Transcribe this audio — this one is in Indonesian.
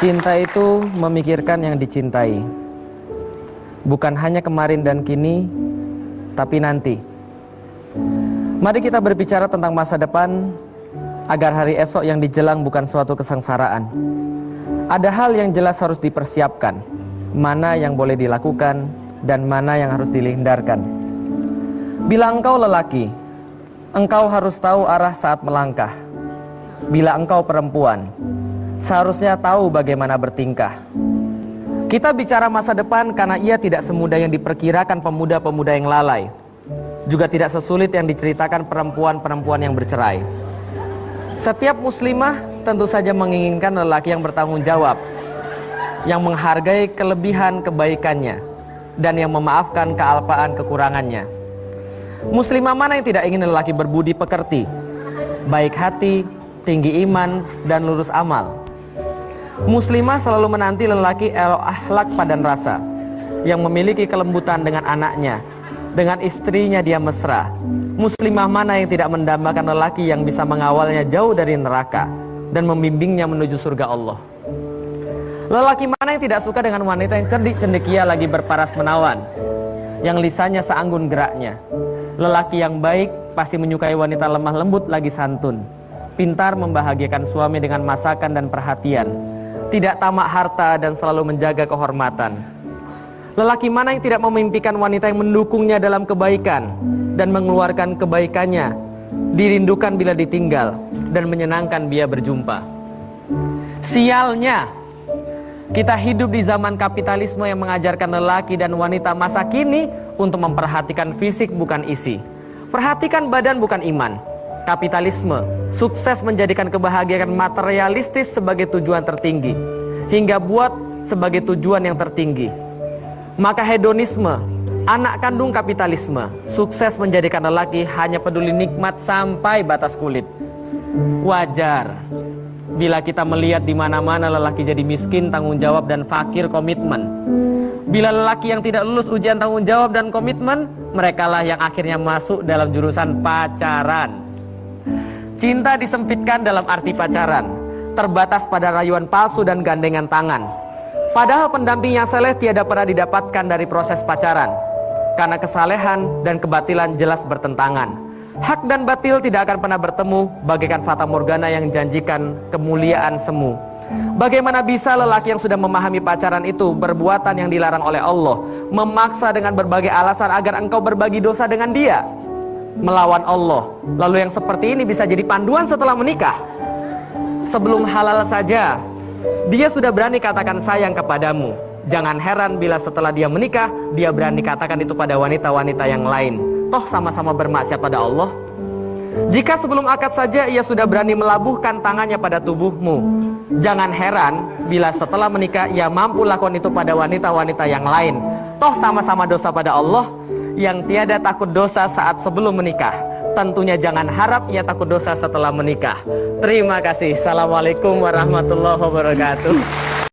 Cinta itu memikirkan yang dicintai, bukan hanya kemarin dan kini, tapi nanti. Mari kita berbicara tentang masa depan, agar hari esok yang dijelang bukan suatu kesengsaraan. Ada hal yang jelas harus dipersiapkan, mana yang boleh dilakukan dan mana yang harus dihindarkan. Bila engkau lelaki, engkau harus tahu arah saat melangkah. Bila engkau perempuan, seharusnya tahu bagaimana bertingkah. Kita bicara masa depan karena ia tidak semudah yang diperkirakan pemuda-pemuda yang lalai, juga tidak sesulit yang diceritakan perempuan-perempuan yang bercerai. Setiap muslimah tentu saja menginginkan lelaki yang bertanggung jawab, yang menghargai kelebihan kebaikannya, dan yang memaafkan kealpaan kekurangannya. Muslimah mana yang tidak ingin lelaki berbudi pekerti, baik hati, tinggi iman, dan lurus amal. Muslimah selalu menanti lelaki akhlak padan rasa, yang memiliki kelembutan dengan anaknya, dengan istrinya dia mesra. Muslimah mana yang tidak mendambakan lelaki yang bisa mengawalnya jauh dari neraka dan membimbingnya menuju surga Allah. Lelaki mana yang tidak suka dengan wanita yang cerdik cendekia lagi berparas menawan, yang lisannya seanggun geraknya. Lelaki yang baik pasti menyukai wanita lemah lembut lagi santun, pintar membahagiakan suami dengan masakan dan perhatian, tidak tamak harta dan selalu menjaga kehormatan. Lelaki mana yang tidak memimpikan wanita yang mendukungnya dalam kebaikan dan mengeluarkan kebaikannya, dirindukan bila ditinggal dan menyenangkan bila berjumpa. Sialnya, kita hidup di zaman kapitalisme yang mengajarkan lelaki dan wanita masa kini untuk memperhatikan fisik bukan isi, perhatikan badan bukan iman. Kapitalisme sukses menjadikan kebahagiaan materialistis sebagai tujuan tertinggi, hingga buat sebagai tujuan yang tertinggi. Maka hedonisme, anak kandung kapitalisme, sukses menjadikan lelaki hanya peduli nikmat sampai batas kulit. Wajar bila kita melihat di mana-mana lelaki jadi miskin tanggung jawab dan fakir komitmen. Bila lelaki yang tidak lulus ujian tanggung jawab dan komitmen, merekalah yang akhirnya masuk dalam jurusan pacaran. Cinta disempitkan dalam arti pacaran, terbatas pada rayuan palsu dan gandengan tangan. Padahal pendamping yang saleh tiada pernah didapatkan dari proses pacaran, karena kesalehan dan kebatilan jelas bertentangan. Hak dan batil tidak akan pernah bertemu, bagaikan fata morgana yang janjikan kemuliaan semu. Bagaimana bisa lelaki yang sudah memahami pacaran itu perbuatan yang dilarang oleh Allah, memaksa dengan berbagai alasan agar engkau berbagi dosa dengan dia, melawan Allah? Lalu yang seperti ini bisa jadi panduan setelah menikah. Sebelum halal saja dia sudah berani katakan sayang kepadamu. Jangan heran bila setelah dia menikah, dia berani katakan itu pada wanita-wanita yang lain. Toh sama-sama bermaksiat pada Allah. Jika sebelum akad saja ia sudah berani melabuhkan tangannya pada tubuhmu, jangan heran bila setelah menikah ia mampu lakukan itu pada wanita-wanita yang lain. Toh sama-sama dosa pada Allah. Yang tiada takut dosa saat sebelum menikah, tentunya jangan harap ia takut dosa setelah menikah. Terima kasih. Assalamualaikum warahmatullahi wabarakatuh.